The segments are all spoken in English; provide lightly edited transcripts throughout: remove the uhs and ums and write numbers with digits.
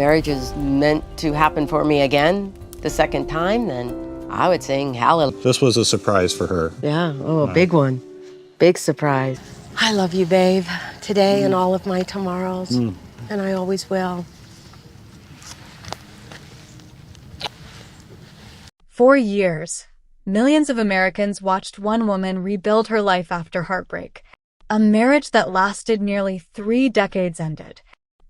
marriage is meant to happen for me again the second time, then I would sing hallelujah. This was a surprise for her. Yeah, a big one. Big surprise. I love you, babe, today and all of my tomorrows, and I always will. For years, millions of Americans watched one woman rebuild her life after heartbreak. A marriage that lasted nearly 3 decades ended.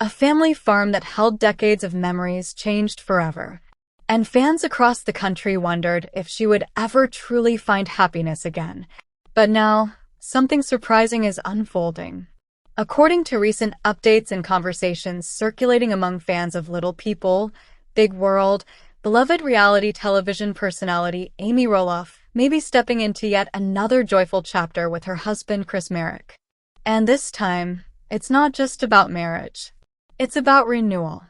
A family farm that held decades of memories changed forever. And fans across the country wondered if she would ever truly find happiness again. But now, something surprising is unfolding. According to recent updates and conversations circulating among fans of Little People, Big World, beloved reality television personality Amy Roloff may be stepping into yet another joyful chapter with her husband Chris Marek. And this time, it's not just about marriage. It's about renewal.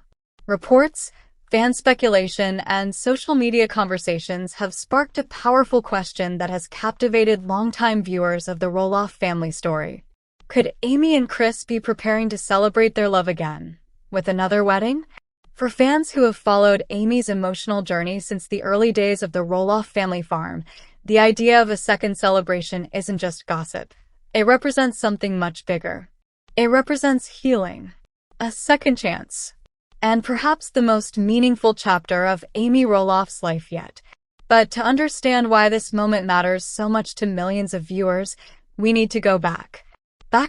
Reports, fan speculation, and social media conversations have sparked a powerful question that has captivated longtime viewers of the Roloff family story. Could Amy and Chris be preparing to celebrate their love again, with another wedding? For fans who have followed Amy's emotional journey since the early days of the Roloff family farm, the idea of a second celebration isn't just gossip. It represents something much bigger. It represents healing, a second chance, and perhaps the most meaningful chapter of Amy Roloff's life yet. But to understand why this moment matters so much to millions of viewers, we need to go back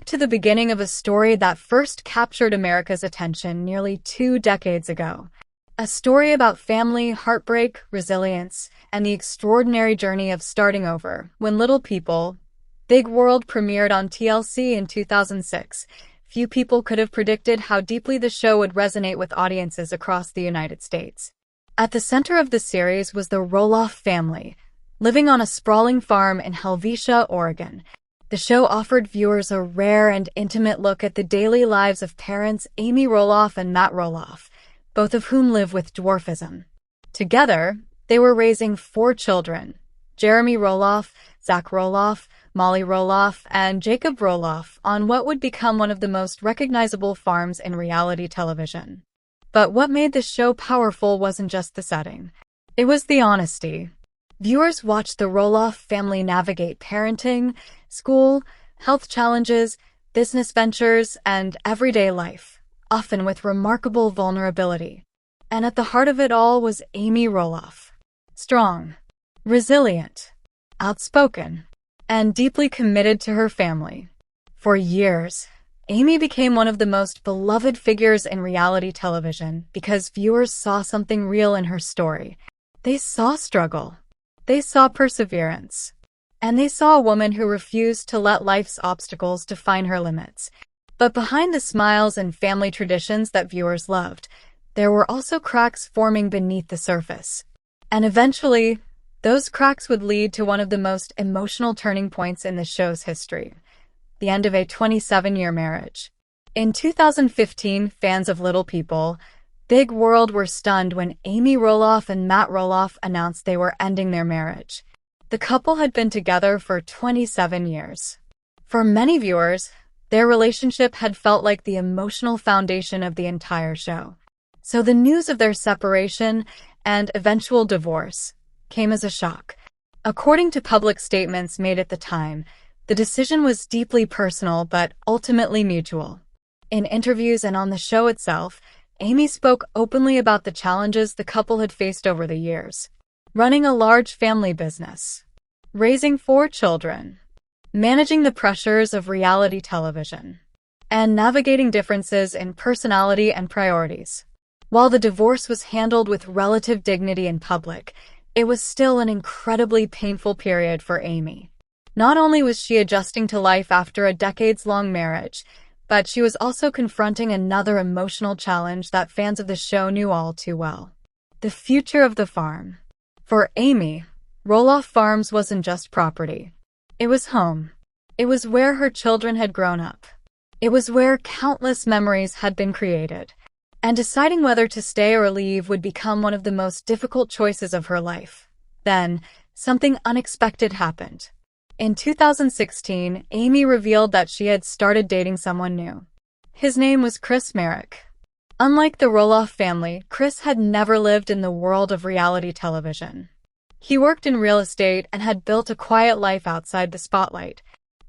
to the beginning of a story that first captured America's attention nearly 2 decades ago. A story about family, heartbreak, resilience, and the extraordinary journey of starting over. When Little People, Big World premiered on TLC in 2006, few people could have predicted how deeply the show would resonate with audiences across the United States. At the center of the series was the Roloff family, living on a sprawling farm in Helvetia, Oregon. The show offered viewers a rare and intimate look at the daily lives of parents Amy Roloff and Matt Roloff, both of whom live with dwarfism. Together, they were raising 4 children: Jeremy Roloff, Zach Roloff, Molly Roloff, and Jacob Roloff, on what would become one of the most recognizable farms in reality television. But what made the show powerful wasn't just the setting. It was the honesty. Viewers watched the Roloff family navigate parenting, school, health challenges, business ventures, and everyday life, often with remarkable vulnerability. And at the heart of it all was Amy Roloff. Strong, resilient, outspoken, and deeply committed to her family. For years, Amy became one of the most beloved figures in reality television because viewers saw something real in her story. They saw struggle. They saw perseverance. And they saw a woman who refused to let life's obstacles define her limits. But behind the smiles and family traditions that viewers loved, there were also cracks forming beneath the surface. And eventually, those cracks would lead to one of the most emotional turning points in the show's history: the end of a 27-year marriage. In 2015, fans of Little People, Big World were stunned when Amy Roloff and Matt Roloff announced they were ending their marriage. The couple had been together for 27 years. For many viewers, their relationship had felt like the emotional foundation of the entire show. So the news of their separation and eventual divorce came as a shock. According to public statements made at the time, the decision was deeply personal but ultimately mutual. In interviews and on the show itself, Amy spoke openly about the challenges the couple had faced over the years: running a large family business, raising 4 children, managing the pressures of reality television, and navigating differences in personality and priorities. While the divorce was handled with relative dignity in public, it was still an incredibly painful period for Amy. Not only was she adjusting to life after a decades-long marriage, but she was also confronting another emotional challenge that fans of the show knew all too well: the future of the farm. For Amy, Roloff Farms wasn't just property. It was home. It was where her children had grown up. It was where countless memories had been created. And deciding whether to stay or leave would become one of the most difficult choices of her life. Then, something unexpected happened. In 2016, Amy revealed that she had started dating someone new. His name was Chris Marek. Unlike the Roloff family, Chris had never lived in the world of reality television. He worked in real estate and had built a quiet life outside the spotlight.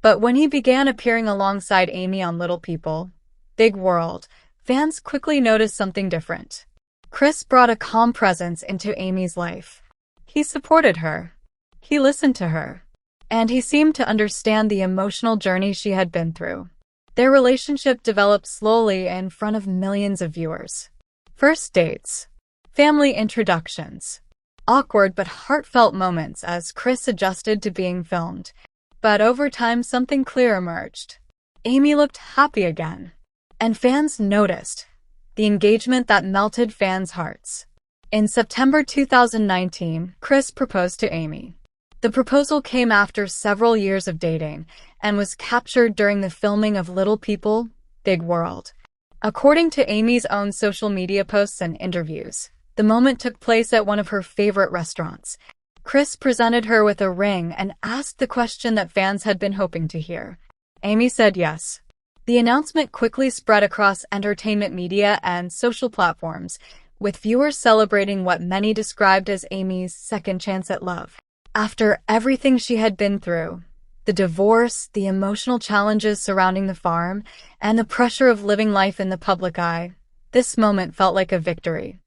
But when he began appearing alongside Amy on Little People, Big World, fans quickly noticed something different. Chris brought a calm presence into Amy's life. He supported her. He listened to her. And he seemed to understand the emotional journey she had been through. Their relationship developed slowly in front of millions of viewers. First dates. Family introductions. Awkward but heartfelt moments as Chris adjusted to being filmed. But over time, something clear emerged. Amy looked happy again. And fans noticed. The engagement that melted fans' hearts. In September 2019, Chris proposed to Amy. The proposal came after several years of dating and was captured during the filming of Little People, Big World. According to Amy's own social media posts and interviews, the moment took place at one of her favorite restaurants. Chris presented her with a ring and asked the question that fans had been hoping to hear. Amy said yes. The announcement quickly spread across entertainment media and social platforms, with viewers celebrating what many described as Amy's second chance at love. After everything she had been through, the divorce, the emotional challenges surrounding the farm, and the pressure of living life in the public eye, this moment felt like a victory.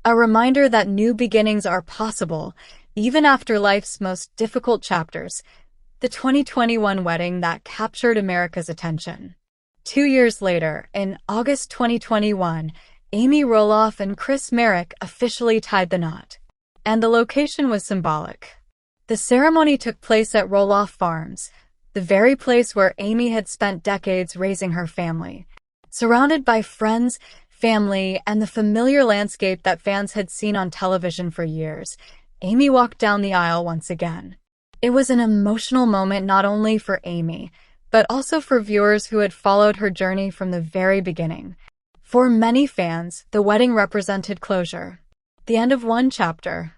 A reminder that new beginnings are possible, even after life's most difficult chapters. The 2021 wedding that captured America's attention. 2 years later, in August 2021, Amy Roloff and Chris Marek officially tied the knot. And the location was symbolic. The ceremony took place at Roloff Farms, the very place where Amy had spent decades raising her family. Surrounded by friends, family, and the familiar landscape that fans had seen on television for years, Amy walked down the aisle once again. It was an emotional moment not only for Amy, but also for viewers who had followed her journey from the very beginning. For many fans, the wedding represented closure, the end of one chapter,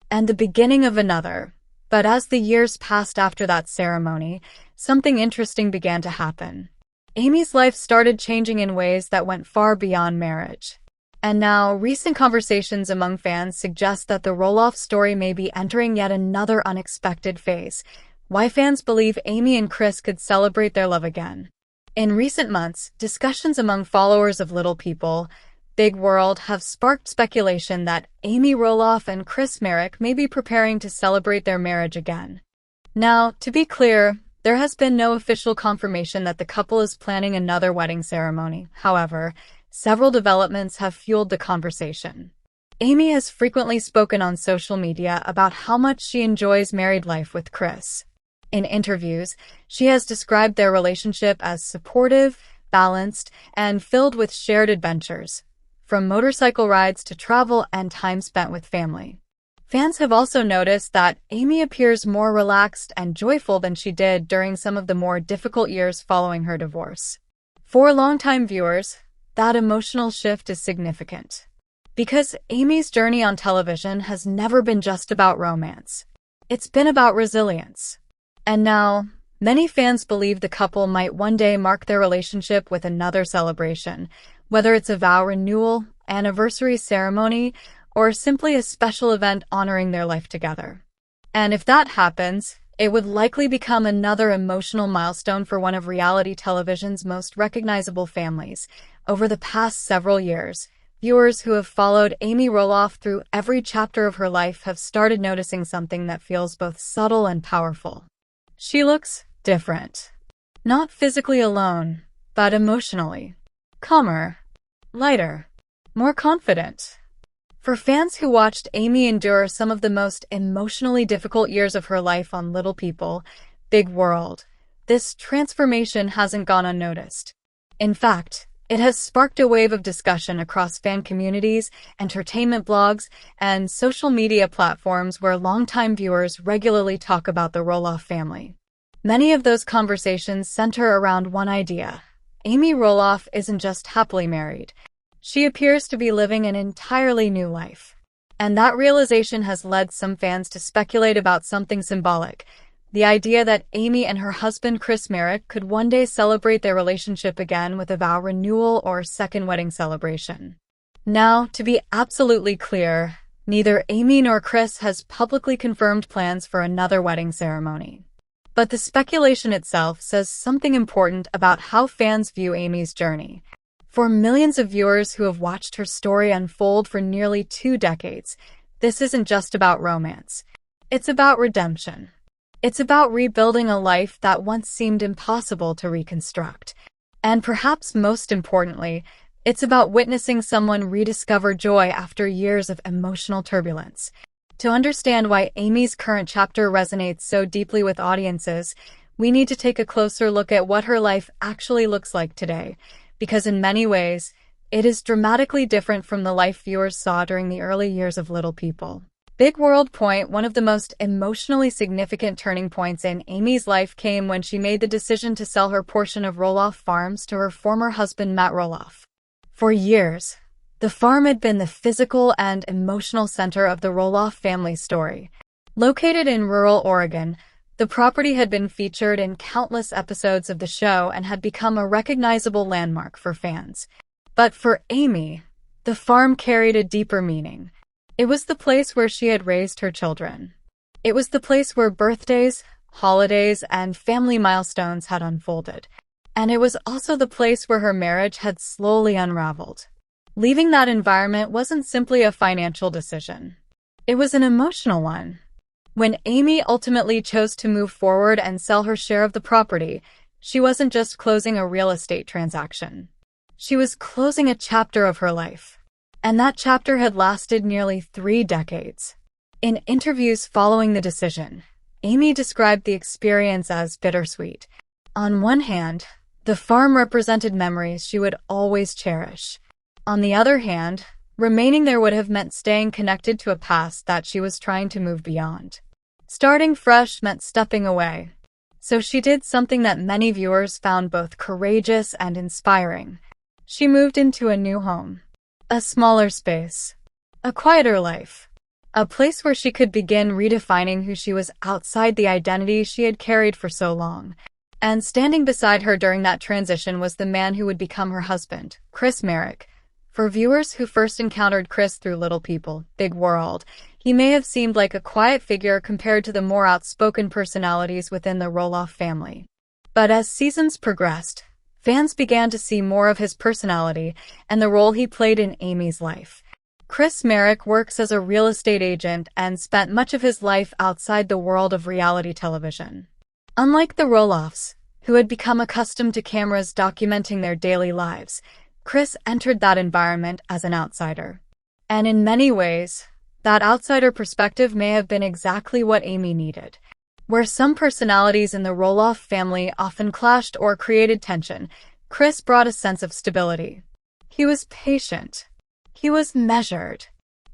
and the beginning of another. But as the years passed after that ceremony, something interesting began to happen. Amy's life started changing in ways that went far beyond marriage. And now, recent conversations among fans suggest that the Roloff story may be entering yet another unexpected phase. Why fans believe Amy and Chris could celebrate their love again. In recent months, discussions among followers of Little People, Big World have sparked speculation that Amy Roloff and Chris Marek may be preparing to celebrate their marriage again. Now, to be clear, there has been no official confirmation that the couple is planning another wedding ceremony. However, several developments have fueled the conversation. Amy has frequently spoken on social media about how much she enjoys married life with Chris. In interviews, she has described their relationship as supportive, balanced, and filled with shared adventures, from motorcycle rides to travel and time spent with family. Fans have also noticed that Amy appears more relaxed and joyful than she did during some of the more difficult years following her divorce. For longtime viewers, that emotional shift is significant. Because Amy's journey on television has never been just about romance. It's been about resilience. And now, many fans believe the couple might one day mark their relationship with another celebration, whether it's a vow renewal, anniversary ceremony, or simply a special event honoring their life together. And if that happens, it would likely become another emotional milestone for one of reality television's most recognizable families. Over the past several years, viewers who have followed Amy Roloff through every chapter of her life have started noticing something that feels both subtle and powerful. She looks different. Not physically alone, but emotionally. Calmer, lighter, more confident. For fans who watched Amy endure some of the most emotionally difficult years of her life on Little People, Big World, this transformation hasn't gone unnoticed. In fact, it has sparked a wave of discussion across fan communities, entertainment blogs, and social media platforms where longtime viewers regularly talk about the Roloff family. Many of those conversations center around one idea. Amy Roloff isn't just happily married. She appears to be living an entirely new life. And that realization has led some fans to speculate about something symbolic. The idea that Amy and her husband Chris Marek could one day celebrate their relationship again with a vow renewal or second wedding celebration. Now, to be absolutely clear, neither Amy nor Chris has publicly confirmed plans for another wedding ceremony. But the speculation itself says something important about how fans view Amy's journey. For millions of viewers who have watched her story unfold for nearly 2 decades, this isn't just about romance. It's about redemption. It's about rebuilding a life that once seemed impossible to reconstruct. And perhaps most importantly, it's about witnessing someone rediscover joy after years of emotional turbulence. To understand why Amy's current chapter resonates so deeply with audiences, we need to take a closer look at what her life actually looks like today, because in many ways, it is dramatically different from the life viewers saw during the early years of Little People. Big World Point, one of the most emotionally significant turning points in Amy's life came when she made the decision to sell her portion of Roloff Farms to her former husband Matt Roloff. For years, the farm had been the physical and emotional center of the Roloff family story. Located in rural Oregon, the property had been featured in countless episodes of the show and had become a recognizable landmark for fans. But for Amy, the farm carried a deeper meaning. It was the place where she had raised her children. It was the place where birthdays, holidays, and family milestones had unfolded. And it was also the place where her marriage had slowly unraveled. Leaving that environment wasn't simply a financial decision. It was an emotional one. When Amy ultimately chose to move forward and sell her share of the property, she wasn't just closing a real estate transaction. She was closing a chapter of her life. And that chapter had lasted nearly 3 decades. In interviews following the decision, Amy described the experience as bittersweet. On one hand, the farm represented memories she would always cherish. On the other hand, remaining there would have meant staying connected to a past that she was trying to move beyond. Starting fresh meant stepping away. So she did something that many viewers found both courageous and inspiring. She moved into a new home. A smaller space. A quieter life. A place where she could begin redefining who she was outside the identity she had carried for so long. And standing beside her during that transition was the man who would become her husband, Chris Marek. For viewers who first encountered Chris through Little People, Big World, he may have seemed like a quiet figure compared to the more outspoken personalities within the Roloff family. But as seasons progressed, fans began to see more of his personality and the role he played in Amy's life. Chris Marek works as a real estate agent and spent much of his life outside the world of reality television. Unlike the Roloffs, who had become accustomed to cameras documenting their daily lives, Chris entered that environment as an outsider. And in many ways, that outsider perspective may have been exactly what Amy needed. Where some personalities in the Roloff family often clashed or created tension, Chris brought a sense of stability. He was patient. He was measured.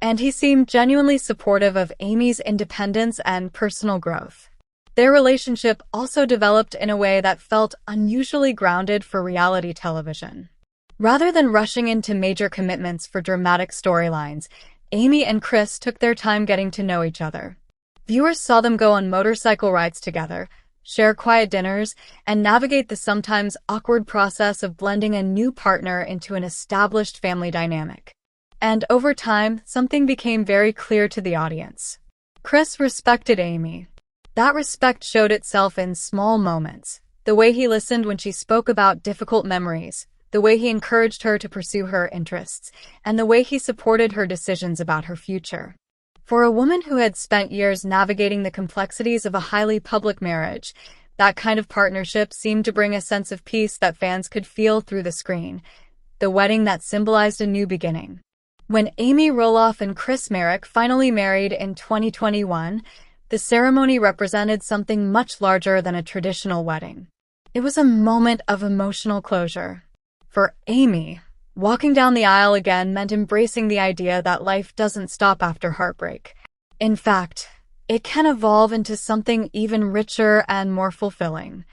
And he seemed genuinely supportive of Amy's independence and personal growth. Their relationship also developed in a way that felt unusually grounded for reality television. Rather than rushing into major commitments for dramatic storylines, Amy and Chris took their time getting to know each other. Viewers saw them go on motorcycle rides together, share quiet dinners, and navigate the sometimes awkward process of blending a new partner into an established family dynamic. And over time, something became very clear to the audience. Chris respected Amy. That respect showed itself in small moments. The way he listened when she spoke about difficult memories, the way he encouraged her to pursue her interests, and the way he supported her decisions about her future. For a woman who had spent years navigating the complexities of a highly public marriage, that kind of partnership seemed to bring a sense of peace that fans could feel through the screen. The wedding that symbolized a new beginning. When Amy Roloff and Chris Marek finally married in 2021, the ceremony represented something much larger than a traditional wedding. It was a moment of emotional closure. For Amy, walking down the aisle again meant embracing the idea that life doesn't stop after heartbreak. In fact, it can evolve into something even richer and more fulfilling.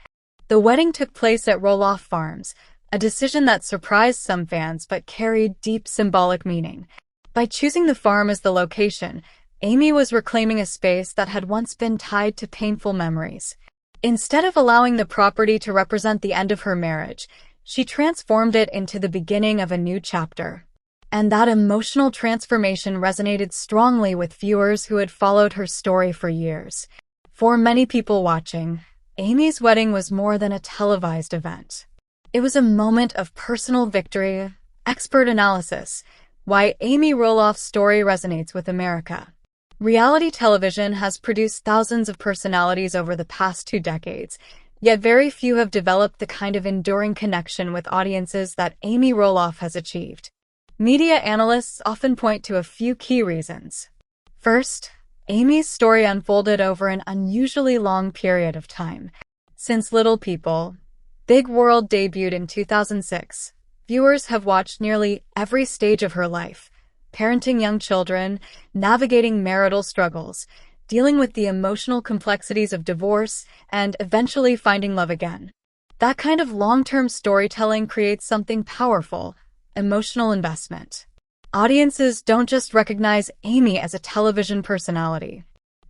The wedding took place at Roloff Farms, a decision that surprised some fans but carried deep symbolic meaning. By choosing the farm as the location, Amy was reclaiming a space that had once been tied to painful memories. Instead of allowing the property to represent the end of her marriage, she transformed it into the beginning of a new chapter. And that emotional transformation resonated strongly with viewers who had followed her story for years. For many people watching, Amy's wedding was more than a televised event. It was a moment of personal victory, expert analysis, why Amy Roloff's story resonates with America. Reality television has produced thousands of personalities over the past 2 decades, yet very few have developed the kind of enduring connection with audiences that Amy Roloff has achieved. Media analysts often point to a few key reasons. First, Amy's story unfolded over an unusually long period of time. Since Little People, Big World debuted in 2006, viewers have watched nearly every stage of her life: parenting young children, navigating marital struggles, dealing with the emotional complexities of divorce, and eventually finding love again. That kind of long-term storytelling creates something powerful: emotional investment. Audiences don't just recognize Amy as a television personality.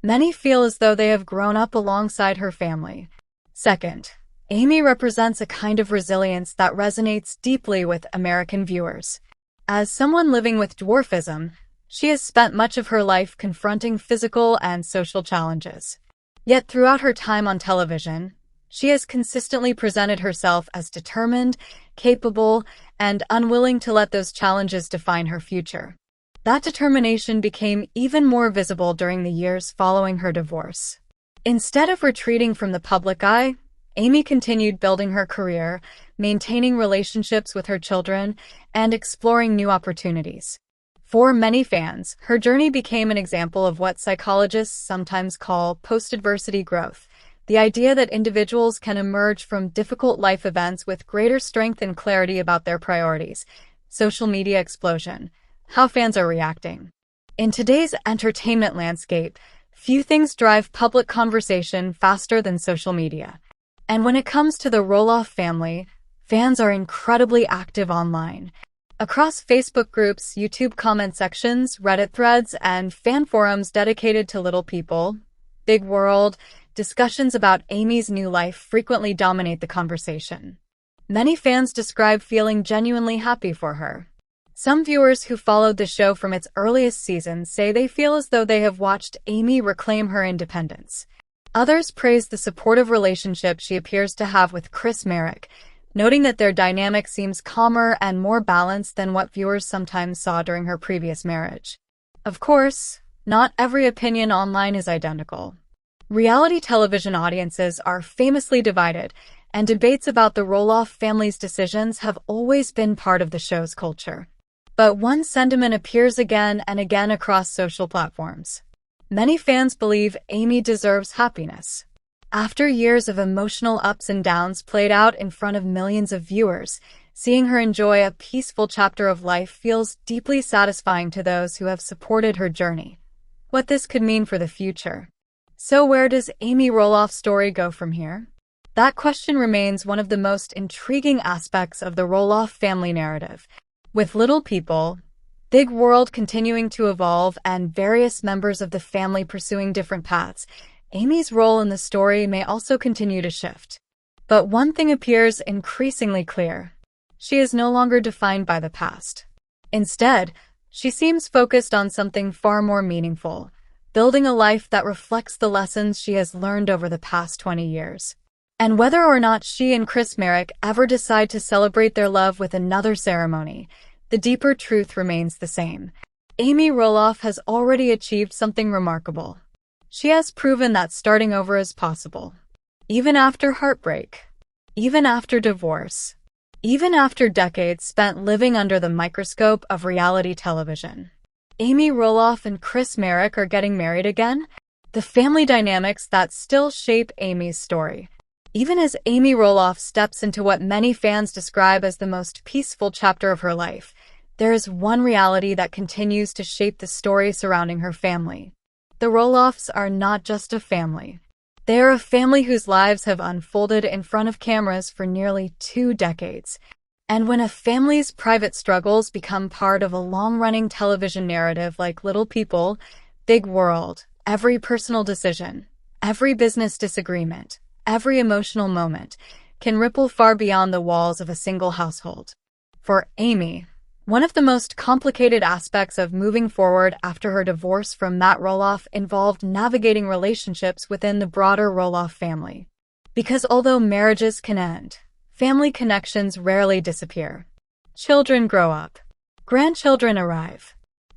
Many feel as though they have grown up alongside her family. Second, Amy represents a kind of resilience that resonates deeply with American viewers. As someone living with dwarfism, she has spent much of her life confronting physical and social challenges. Yet throughout her time on television, she has consistently presented herself as determined, capable, and unwilling to let those challenges define her future. That determination became even more visible during the years following her divorce. Instead of retreating from the public eye, Amy continued building her career, maintaining relationships with her children, and exploring new opportunities. For many fans, her journey became an example of what psychologists sometimes call post-adversity growth, the idea that individuals can emerge from difficult life events with greater strength and clarity about their priorities. Social media explosion. How fans are reacting. In today's entertainment landscape, few things drive public conversation faster than social media. And when it comes to the Roloff family, fans are incredibly active online. Across Facebook groups, YouTube comment sections, Reddit threads, and fan forums dedicated to Little People, Big World, discussions about Amy's new life frequently dominate the conversation. Many fans describe feeling genuinely happy for her. Some viewers who followed the show from its earliest seasons say they feel as though they have watched Amy reclaim her independence. Others praise the supportive relationship she appears to have with Chris Marek, noting that their dynamic seems calmer and more balanced than what viewers sometimes saw during her previous marriage. Of course, not every opinion online is identical. Reality television audiences are famously divided, and debates about the Roloff family's decisions have always been part of the show's culture. But one sentiment appears again and again across social platforms. Many fans believe Amy deserves happiness. After years of emotional ups and downs played out in front of millions of viewers, seeing her enjoy a peaceful chapter of life feels deeply satisfying to those who have supported her journey. What this could mean for the future. So where does Amy Roloff's story go from here? That question remains one of the most intriguing aspects of the Roloff family narrative. With Little People, Big World continuing to evolve, and various members of the family pursuing different paths, Amy's role in the story may also continue to shift. But one thing appears increasingly clear. She is no longer defined by the past. Instead, she seems focused on something far more meaningful, building a life that reflects the lessons she has learned over the past 20 years. And whether or not she and Chris Marek ever decide to celebrate their love with another ceremony, the deeper truth remains the same. Amy Roloff has already achieved something remarkable. She has proven that starting over is possible. Even after heartbreak. Even after divorce. Even after decades spent living under the microscope of reality television. Amy Roloff and Chris Marek are getting married again? The family dynamics that still shape Amy's story. Even as Amy Roloff steps into what many fans describe as the most peaceful chapter of her life, there is one reality that continues to shape the story surrounding her family. The Roloffs are not just a family. They are a family whose lives have unfolded in front of cameras for nearly 2 decades. And when a family's private struggles become part of a long-running television narrative like Little People, Big World, every personal decision, every business disagreement, every emotional moment can ripple far beyond the walls of a single household. For Amy, One of the most complicated aspects of moving forward after her divorce from Matt Roloff involved navigating relationships within the broader Roloff family. Because although marriages can end, family connections rarely disappear. Children grow up. Grandchildren arrive.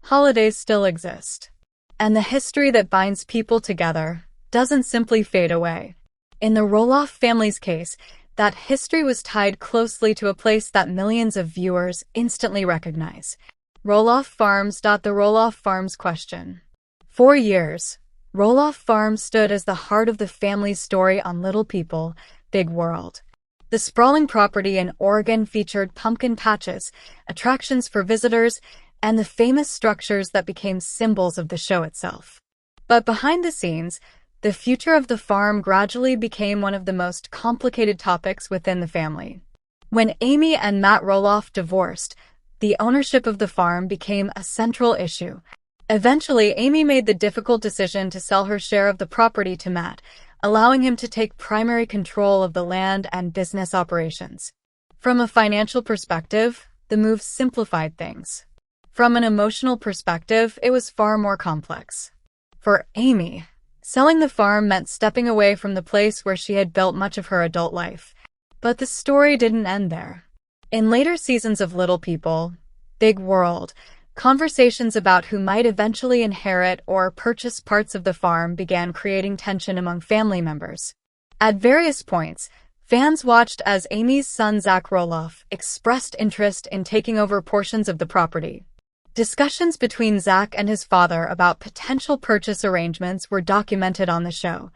Holidays still exist. And the history that binds people together doesn't simply fade away. In the Roloff family's case, that history was tied closely to a place that millions of viewers instantly recognize. Roloff Farms. The Roloff Farms question. For years, Roloff Farms stood as the heart of the family's story on Little People, Big World. The sprawling property in Oregon featured pumpkin patches, attractions for visitors, and the famous structures that became symbols of the show itself. But behind the scenes, the future of the farm gradually became one of the most complicated topics within the family. When Amy and Matt Roloff divorced, the ownership of the farm became a central issue. Eventually, Amy made the difficult decision to sell her share of the property to Matt, allowing him to take primary control of the land and business operations. From a financial perspective, the move simplified things. From an emotional perspective, it was far more complex. For Amy, selling the farm meant stepping away from the place where she had built much of her adult life. But the story didn't end there. In later seasons of Little People, Big World, conversations about who might eventually inherit or purchase parts of the farm began creating tension among family members. At various points, fans watched as Amy's son Zach Roloff expressed interest in taking over portions of the property. Discussions between Zach and his father about potential purchase arrangements were documented on the show.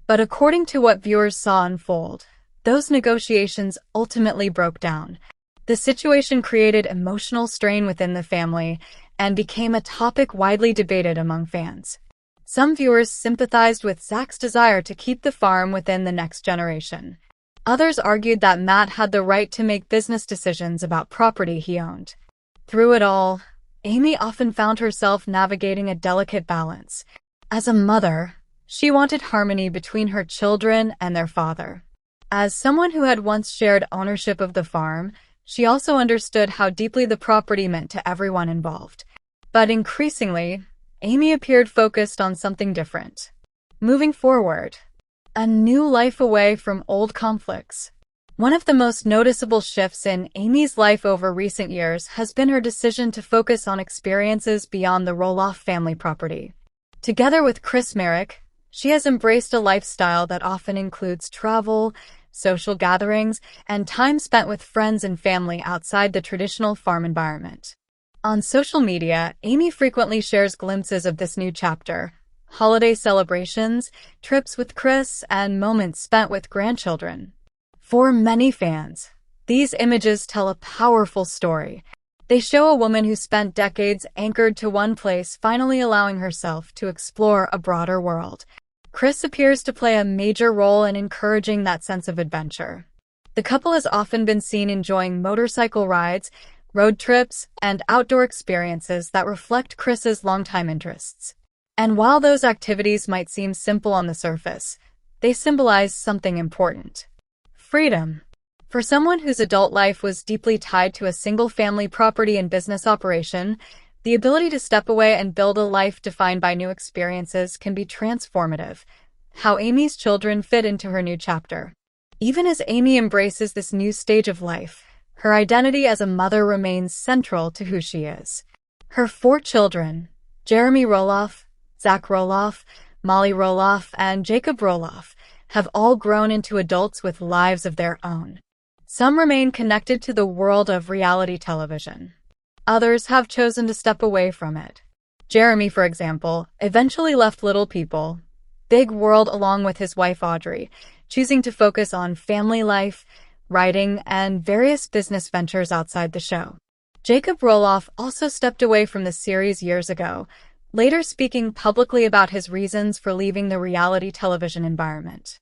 But according to what viewers saw unfold, those negotiations ultimately broke down. The situation created emotional strain within the family and became a topic widely debated among fans. Some viewers sympathized with Zach's desire to keep the farm within the next generation. Others argued that Matt had the right to make business decisions about property he owned. Through it all, Amy often found herself navigating a delicate balance. As a mother, she wanted harmony between her children and their father. As someone who had once shared ownership of the farm, she also understood how deeply the property meant to everyone involved. But increasingly, Amy appeared focused on something different. Moving forward, a new life away from old conflicts. One of the most noticeable shifts in Amy's life over recent years has been her decision to focus on experiences beyond the Roloff family property. Together with Chris Marek, she has embraced a lifestyle that often includes travel, social gatherings, and time spent with friends and family outside the traditional farm environment. On social media, Amy frequently shares glimpses of this new chapter: holiday celebrations, trips with Chris, and moments spent with grandchildren. For many fans, these images tell a powerful story. They show a woman who spent decades anchored to one place finally allowing herself to explore a broader world. Chris appears to play a major role in encouraging that sense of adventure. The couple has often been seen enjoying motorcycle rides, road trips, and outdoor experiences that reflect Chris's longtime interests. And while those activities might seem simple on the surface, they symbolize something important. Freedom. For someone whose adult life was deeply tied to a single-family property and business operation, the ability to step away and build a life defined by new experiences can be transformative. How Amy's children fit into her new chapter. Even as Amy embraces this new stage of life, her identity as a mother remains central to who she is. Her 4 children, Jeremy Roloff, Zach Roloff, Molly Roloff, and Jacob Roloff, have all grown into adults with lives of their own. Some remain connected to the world of reality television. Others have chosen to step away from it. Jeremy, for example, eventually left Little People, Big World along with his wife Audrey, choosing to focus on family life, writing, and various business ventures outside the show. Jacob Roloff also stepped away from the series years ago, later speaking publicly about his reasons for leaving the reality television environment.